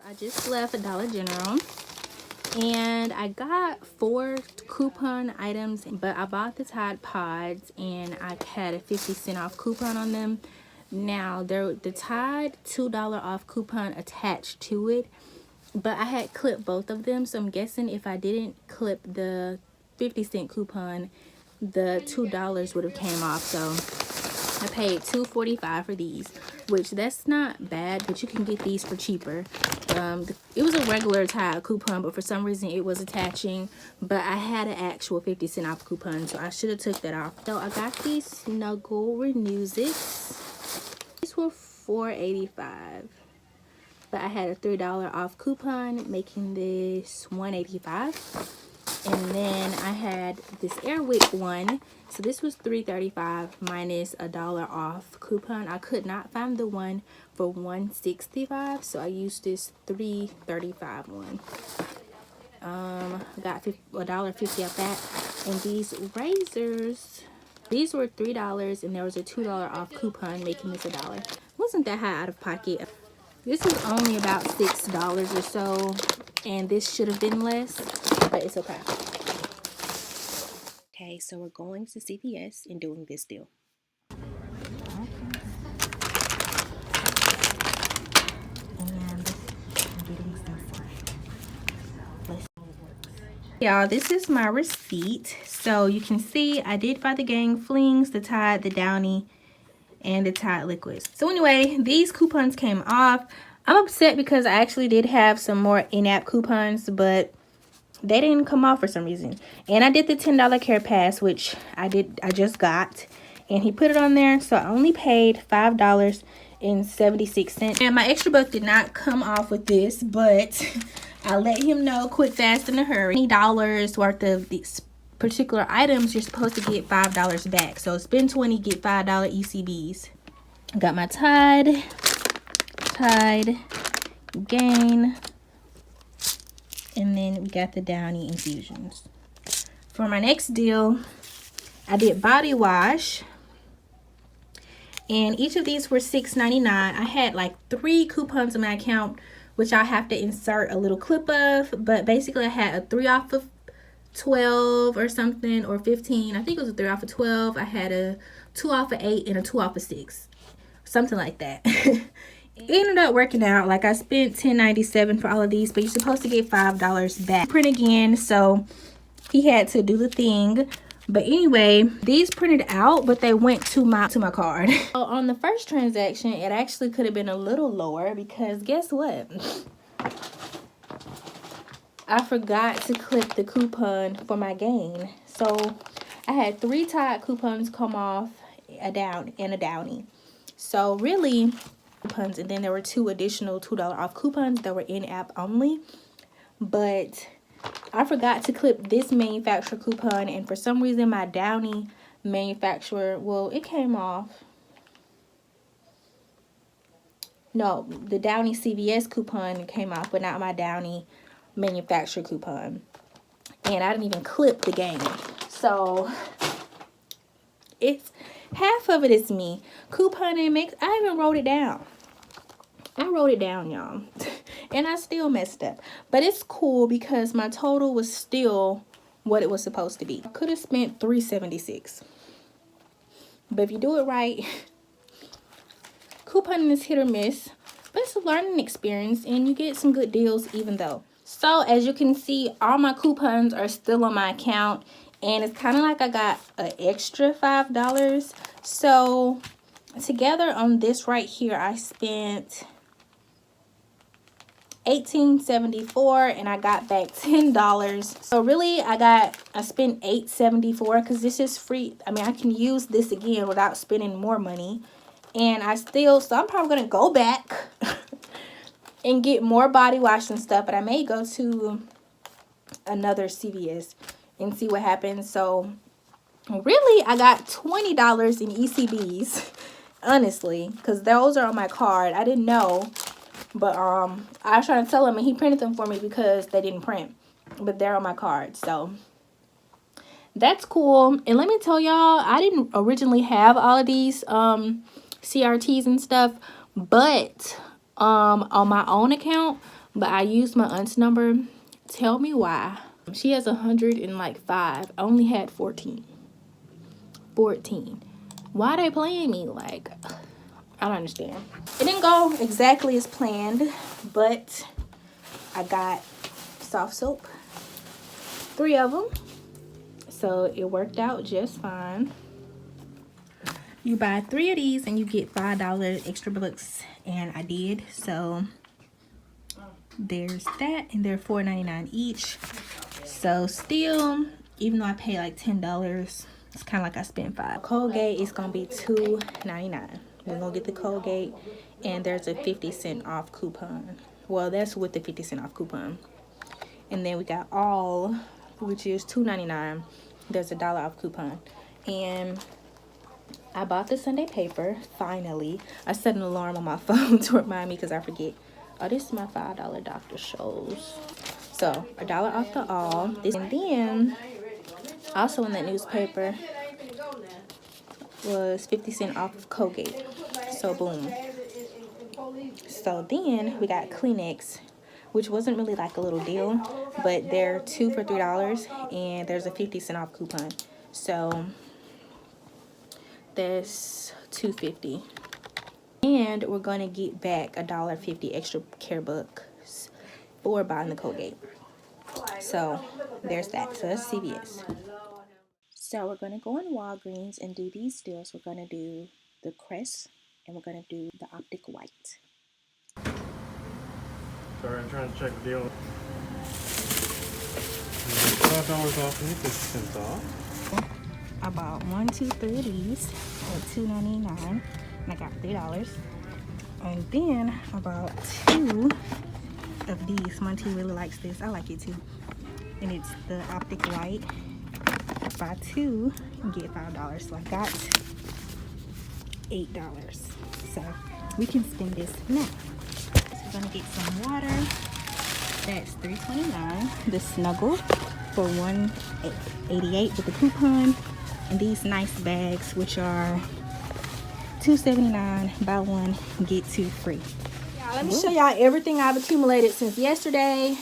I just left Dollar General and I got 4 coupon items, but I bought the Tide Pods and I had a 50-cent off coupon on them. Now the Tide $2 off coupon attached to it, but I had clipped both of them, so I'm guessing if I didn't clip the 50-cent coupon, the $2 would have came off. So I paid $2.45 for these, which that's not bad, but you can get these for cheaper. It was a regular Tide coupon, but for some reason it was attaching, but I had an actual 50-cent off coupon, so I should have took that off. So I got these Snuggle Renews-Its. These were $4.85, but I had a $3 off coupon, making this $1.85. And then I had this Airwick one, so this was $3.35 minus a $1 off coupon. I could not find the one for $1.65, so I used this $3.35 one. I got $1.50 off that. And these razors, these were $3 and there was a $2 off coupon, making this $1. Wasn't that high out of pocket. This is only about $6 or so, and this should have been less, but it's okay. Okay, so we're going to CVS and doing this deal. Y'all, this is my receipt. So you can see I did buy the Gang Flings, the Tide, the Downy, and the Tide liquids. So anyway, these coupons came off. I'm upset because I actually did have some more in-app coupons, but they didn't come off for some reason. And I did the $10 care pass, which I just got, and he put it on there, so I only paid $5.76. And my Extrabuck did not come off with this, but I let him know quick, fast, in a hurry. $20 worth of these particular items, you're supposed to get $5 back. So spend $20, get $5 ECBs. Got my Tide, Gain, and then we got the Downy infusions. For my next deal, I did body wash, and each of these were $6.99. I had like 3 coupons in my account, which I have to insert a little clip of, but basically I had a 3 off of 12 or something, or 15. I think it was a 3 off of 12. I had a 2 off of 8 and a 2 off of 6, something like that. It ended up working out. Like, I spent $10.97 for all of these, but you're supposed to get $5 back. Print again, so he had to do the thing. But anyway, these printed out, but they went to my card. So on the first transaction, it actually could have been a little lower, because guess what? I forgot to clip the coupon for my Gain. So I had 3 Tide coupons come off, a Downy. So really, coupons, and then there were 2 additional $2 off coupons that were in-app only. But I forgot to clip this manufacturer coupon, and for some reason my Downy manufacturer, well, it came off. No, the Downy CVS coupon came off, but not my Downy manufacturer coupon. And I didn't even clip the Gain. So it's half of it is me. Couponing makes, I even wrote it down. I wrote it down, y'all. And I still messed up. But it's cool because my total was still what it was supposed to be. I could have spent $3.76. But if you do it right, couponing is hit or miss. But it's a learning experience, and you get some good deals even though. So as you can see, all my coupons are still on my account. And it's kind of like I got an extra $5. So together on this right here, I spent $18.74, and I got back $10. So really I spent $8.74 because this is free. I mean, I can use this again without spending more money. And so I'm probably gonna go back and get more body wash and stuff, but I may go to another CVS and see what happens. So really I got $20 in ECBs, honestly, because those are on my card. I didn't know. But I was trying to tell him, and he printed them for me because they didn't print. But they're on my card, so that's cool. And let me tell y'all, I didn't originally have all of these CRTs and stuff, but on my own account. but I used my aunt's number. Tell me why. She has 105. I only had 14. Why they playing me? Like, I don't understand. It didn't go exactly as planned, but I got soft soap, 3 of them, so it worked out just fine. You buy 3 of these and you get $5 Extrabucks, and I did. So there's that, and they're $4.99 each. So still, even though I paid like $10, it's kind of like I spent $5. Colgate is gonna be $2.99. We're gonna get the Colgate, and there's a 50-cent off coupon. Well, that's with the 50-cent off coupon. And then we got all, which is $2.99. There's a $1 off coupon. And I bought the Sunday paper, finally. I set an alarm on my phone to remind me because I forget. Oh, this is my $5 Dr. Scholl's. So, a $1 off the all. And then, also in that newspaper, was 50-cent off of Colgate. So, boom. So, then we got Kleenex, which wasn't really like a little deal, but they're 2 for $3, and there's a 50-cent off coupon. So, that's $2.50. And we're going to get back $1.50 extra care bucks for buying the Colgate. So, there's that. So, that's CVS. So, we're going to go in Walgreens and do these deals. We're going to do the Crest, and we're going to do the Optic White. Sorry, I'm trying to check the deal. $5 off and 50 cents off. I bought 1, 2, 3 of these at $2.99, and I got $3. And then I bought 2 of these. Monty really likes this. I like it too. And it's the Optic White. Buy 2 and get $5. So I got $8. So we can spend this now. So we're gonna get some water. That's $3.29. The Snuggle for $1.88 with the coupon. And these nice bags, which are $2.79. Buy 1, get 2 free. Yeah, let me show y'all everything I've accumulated since yesterday.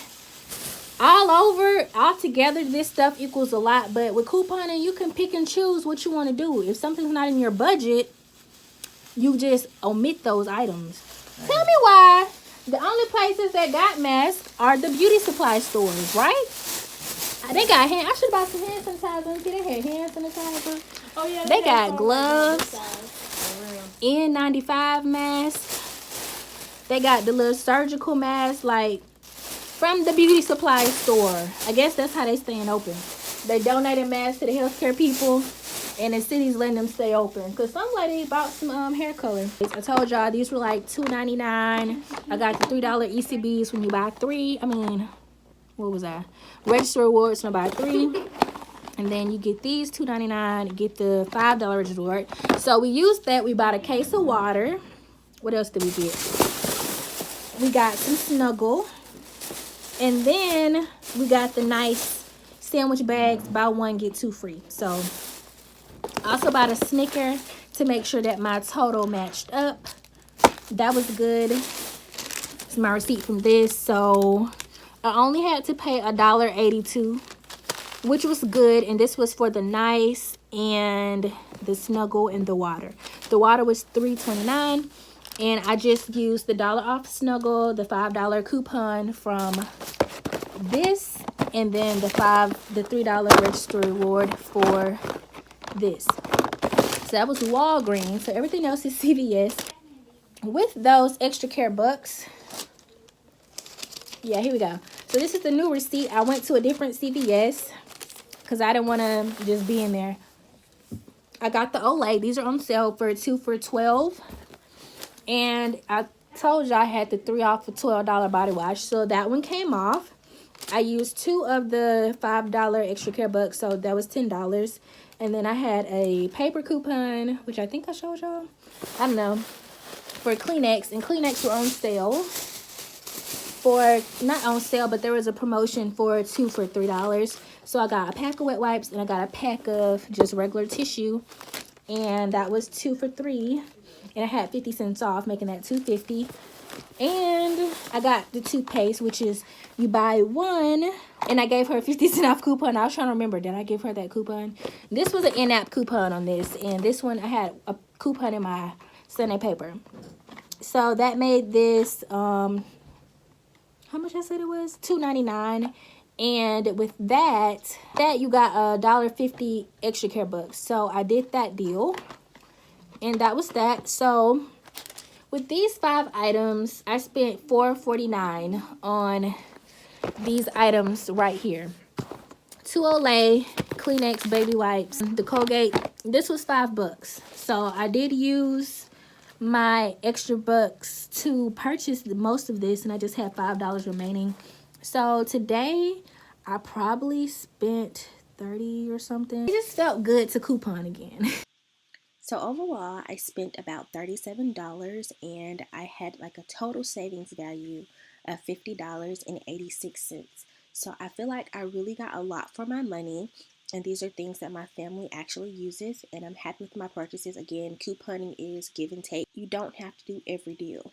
All together, this stuff equals a lot. But with couponing, you can pick and choose what you want to do. If something's not in your budget, you just omit those items. Tell me why the only places that got masks are the beauty supply stores, right? They got I should buy some hand sanitizer. They had hand sanitizer. Oh yeah. They got gloves, N95 masks. They got the little surgical masks, like from the beauty supply store. I guess that's how they staying open. They donated masks to the healthcare people, and the city's letting them stay open. Cause some lady bought some hair color. I told y'all these were like $2.99. I got the $3 ECBs when you buy 3. I mean, what was that? Register rewards when I buy 3. And then you get these $2.99. Get the $5 register reward. So we used that. We bought a case of water. What else did we get? We got some Snuggle. And then we got the nice sandwich bags. Buy 1, get 2 free. So I also bought a Snicker to make sure that my total matched up. That was good. It's my receipt from this. So I only had to pay $1.82, which was good. And this was for the nice and the Snuggle and the water. The water was $3.29, and I just used the $1 off Snuggle, the $5 coupon from this, and then the $3 register reward for this. So that was Walgreens. So everything else is CVS. With those extra care bucks, yeah, here we go. So this is the new receipt. I went to a different CVS because I didn't want to just be in there. I got the Olay. These are on sale for 2 for $12. And I told you I had the 3 off for $12 body wash. So that one came off. I used 2 of the $5 extra care bucks. So that was $10. And then I had a paper coupon, which I think I showed y'all. I don't know. For Kleenex. And Kleenex were on sale. Not on sale, but there was a promotion for 2 for $3. So I got a pack of wet wipes and I got a pack of just regular tissue, and that was 2 for $3, and I had 50 cents off, making that $2.50. And I got the toothpaste, which is you buy one, and I gave her a 50 cent off coupon. I was trying to remember, did I give her that coupon? This was an in-app coupon on this, and this one I had a coupon in my Sunday paper. So that made this how much I said it was? $2.99. And with that you got $1.50 extra care bucks. So I did that deal, and that was that. So with these 5 items, I spent $4.49 on these items right here. 2 Olay Kleenex baby wipes, the Colgate. This was $5. So I did use my extra bucks to purchase most of this, and I just had $5 remaining. So today I probably spent 30 or something. It just felt good to coupon again. So overall, I spent about $37, and I had like a total savings value of $50.86. So I feel like I really got a lot for my money, and these are things that my family actually uses, and I'm happy with my purchases. Again, couponing is give and take. You don't have to do every deal.